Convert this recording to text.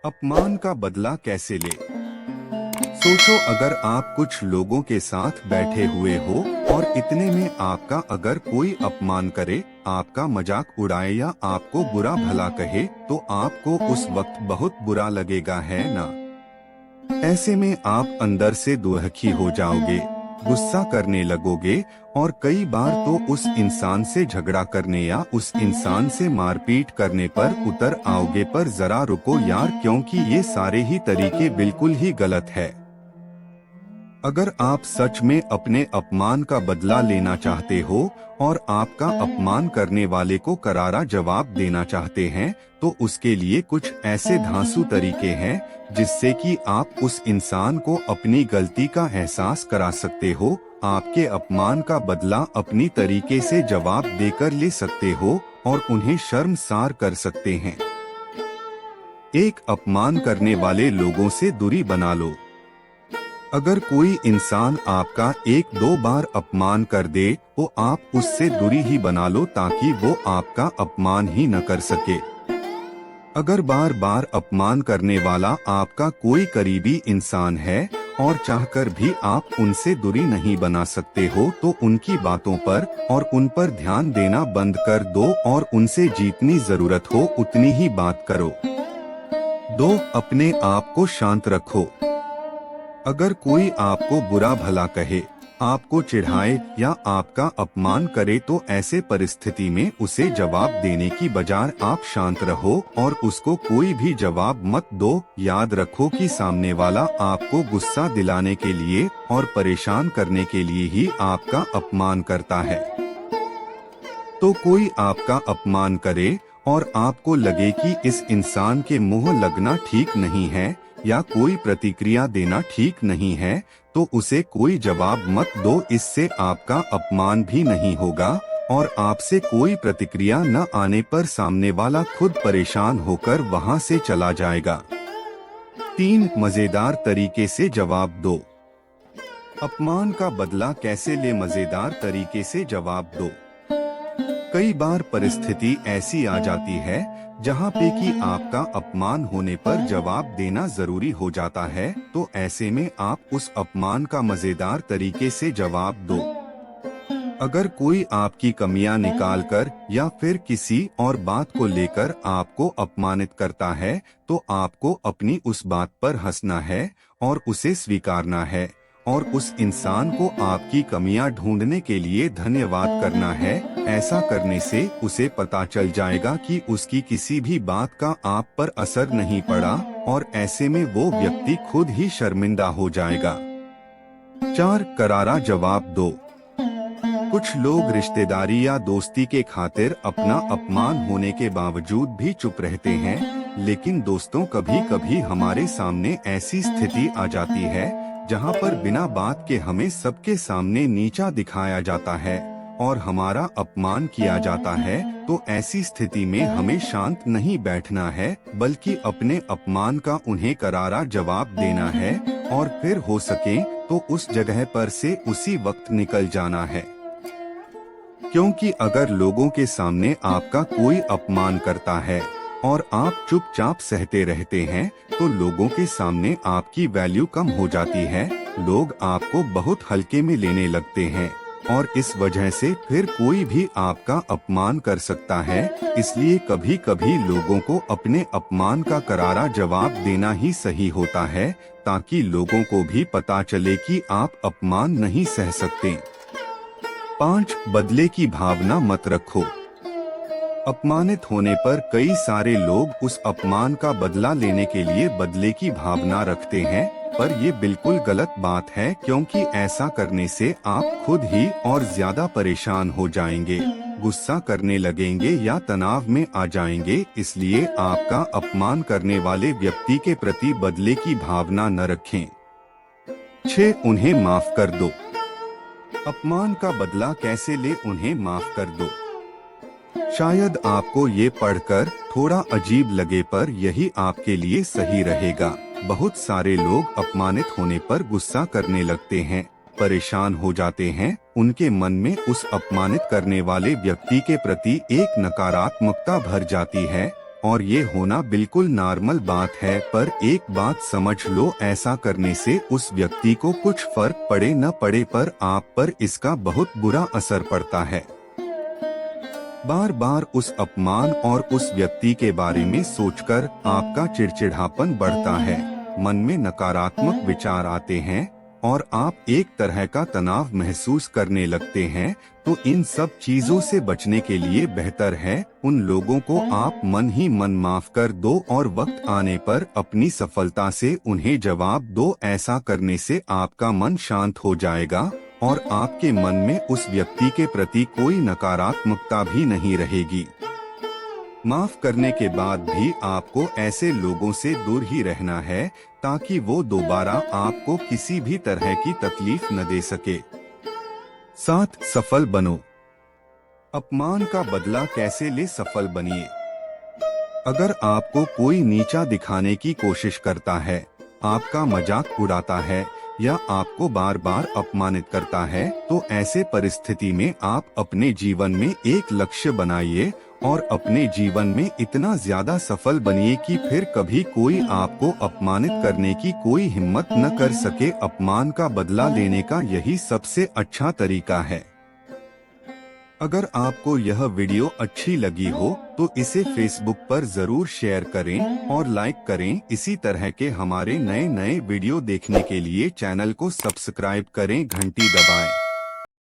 अपमान का बदला कैसे ले। सोचो, अगर आप कुछ लोगों के साथ बैठे हुए हो और इतने में आपका अगर कोई अपमान करे, आपका मजाक उड़ाए या आपको बुरा भला कहे, तो आपको उस वक्त बहुत बुरा लगेगा, है ना। ऐसे में आप अंदर से दुखी हो जाओगे, गुस्सा करने लगोगे और कई बार तो उस इंसान से झगड़ा करने या उस इंसान से मारपीट करने पर उतर आओगे। पर जरा रुको यार, क्योंकि ये सारे ही तरीके बिल्कुल ही गलत है। अगर आप सच में अपने अपमान का बदला लेना चाहते हो और आपका अपमान करने वाले को करारा जवाब देना चाहते हैं, तो उसके लिए कुछ ऐसे धांसू तरीके हैं जिससे कि आप उस इंसान को अपनी गलती का एहसास करा सकते हो। आपके अपमान का बदला अपनी तरीके से जवाब देकर ले सकते हो और उन्हें शर्मसार कर सकते हैं। एक, अपमान करने वाले लोगों से दूरी बना लो। अगर कोई इंसान आपका एक दो बार अपमान कर दे तो आप उससे दूरी ही बना लो, ताकि वो आपका अपमान ही न कर सके। अगर बार बार अपमान करने वाला आपका कोई करीबी इंसान है और चाहकर भी आप उनसे दूरी नहीं बना सकते हो, तो उनकी बातों पर और उन पर ध्यान देना बंद कर दो और उनसे जितनी जरूरत हो उतनी ही बात करो। 2, अपने आप को शांत रखो। अगर कोई आपको बुरा भला कहे, आपको चिढ़ाए या आपका अपमान करे, तो ऐसे परिस्थिति में उसे जवाब देने की बजाय आप शांत रहो और उसको कोई भी जवाब मत दो। याद रखो कि सामने वाला आपको गुस्सा दिलाने के लिए और परेशान करने के लिए ही आपका अपमान करता है। तो कोई आपका अपमान करे और आपको लगे कि इस इंसान के मुंह लगना ठीक नहीं है या कोई प्रतिक्रिया देना ठीक नहीं है, तो उसे कोई जवाब मत दो। इससे आपका अपमान भी नहीं होगा और आपसे कोई प्रतिक्रिया न आने पर सामने वाला खुद परेशान होकर वहां से चला जाएगा। 3, मजेदार तरीके से जवाब दो। अपमान का बदला कैसे ले, मजेदार तरीके से जवाब दो। कई बार परिस्थिति ऐसी आ जाती है जहाँ पे कि आपका अपमान होने पर जवाब देना जरूरी हो जाता है, तो ऐसे में आप उस अपमान का मजेदार तरीके से जवाब दो। अगर कोई आपकी कमियां निकालकर या फिर किसी और बात को लेकर आपको अपमानित करता है, तो आपको अपनी उस बात पर हंसना है और उसे स्वीकारना है और उस इंसान को आपकी कमियां ढूंढने के लिए धन्यवाद करना है। ऐसा करने से उसे पता चल जाएगा कि उसकी किसी भी बात का आप पर असर नहीं पड़ा और ऐसे में वो व्यक्ति खुद ही शर्मिंदा हो जाएगा। 4, करारा जवाब दो। कुछ लोग रिश्तेदारी या दोस्ती के खातिर अपना अपमान होने के बावजूद भी चुप रहते हैं, लेकिन दोस्तों, कभी कभी हमारे सामने ऐसी स्थिति आ जाती है जहां पर बिना बात के हमें सबके सामने नीचा दिखाया जाता है और हमारा अपमान किया जाता है। तो ऐसी स्थिति में हमें शांत नहीं बैठना है, बल्कि अपने अपमान का उन्हें करारा जवाब देना है और फिर हो सके तो उस जगह पर से उसी वक्त निकल जाना है। क्योंकि अगर लोगों के सामने आपका कोई अपमान करता है और आप चुपचाप सहते रहते हैं, तो लोगों के सामने आपकी वैल्यू कम हो जाती है। लोग आपको बहुत हल्के में लेने लगते हैं और इस वजह से फिर कोई भी आपका अपमान कर सकता है। इसलिए कभी कभी लोगों को अपने अपमान का करारा जवाब देना ही सही होता है, ताकि लोगों को भी पता चले कि आप अपमान नहीं सह सकते। 5, बदले की भावना मत रखो। अपमानित होने पर कई सारे लोग उस अपमान का बदला लेने के लिए बदले की भावना रखते हैं, पर ये बिल्कुल गलत बात है, क्योंकि ऐसा करने से आप खुद ही और ज्यादा परेशान हो जाएंगे, गुस्सा करने लगेंगे या तनाव में आ जाएंगे। इसलिए आपका अपमान करने वाले व्यक्ति के प्रति बदले की भावना न रखें। 6, उन्हें माफ कर दो। अपमान का बदला कैसे ले, उन्हें माफ कर दो। शायद आपको ये पढ़कर थोड़ा अजीब लगे, पर यही आपके लिए सही रहेगा। बहुत सारे लोग अपमानित होने पर गुस्सा करने लगते हैं, परेशान हो जाते हैं। उनके मन में उस अपमानित करने वाले व्यक्ति के प्रति एक नकारात्मकता भर जाती है और ये होना बिल्कुल नॉर्मल बात है, पर एक बात समझ लो, ऐसा करने से उस व्यक्ति को कुछ फर्क पड़े न पड़े पर आप पर इसका बहुत बुरा असर पड़ता है। बार बार उस अपमान और उस व्यक्ति के बारे में सोचकर आपका चिड़चिड़ापन बढ़ता है, मन में नकारात्मक विचार आते हैं और आप एक तरह का तनाव महसूस करने लगते हैं। तो इन सब चीजों से बचने के लिए बेहतर है उन लोगों को आप मन ही मन माफ कर दो और वक्त आने पर अपनी सफलता से उन्हें जवाब दो। ऐसा करने से आपका मन शांत हो जाएगा और आपके मन में उस व्यक्ति के प्रति कोई नकारात्मकता भी नहीं रहेगी। माफ करने के बाद भी आपको ऐसे लोगों से दूर ही रहना है ताकि वो दोबारा आपको किसी भी तरह की तकलीफ न दे सके। 7. सफल बनो। अपमान का बदला कैसे ले सफल बनिए। अगर आपको कोई नीचा दिखाने की कोशिश करता है, आपका मजाक उड़ाता है या आपको बार बार अपमानित करता है, तो ऐसे परिस्थिति में आप अपने जीवन में एक लक्ष्य बनाइए और अपने जीवन में इतना ज्यादा सफल बनिए कि फिर कभी कोई आपको अपमानित करने की कोई हिम्मत न कर सके। अपमान का बदला लेने का यही सबसे अच्छा तरीका है। अगर आपको यह वीडियो अच्छी लगी हो तो इसे फेसबुक पर जरूर शेयर करें और लाइक करें। इसी तरह के हमारे नए नए वीडियो देखने के लिए चैनल को सब्सक्राइब करें, घंटी दबाएं।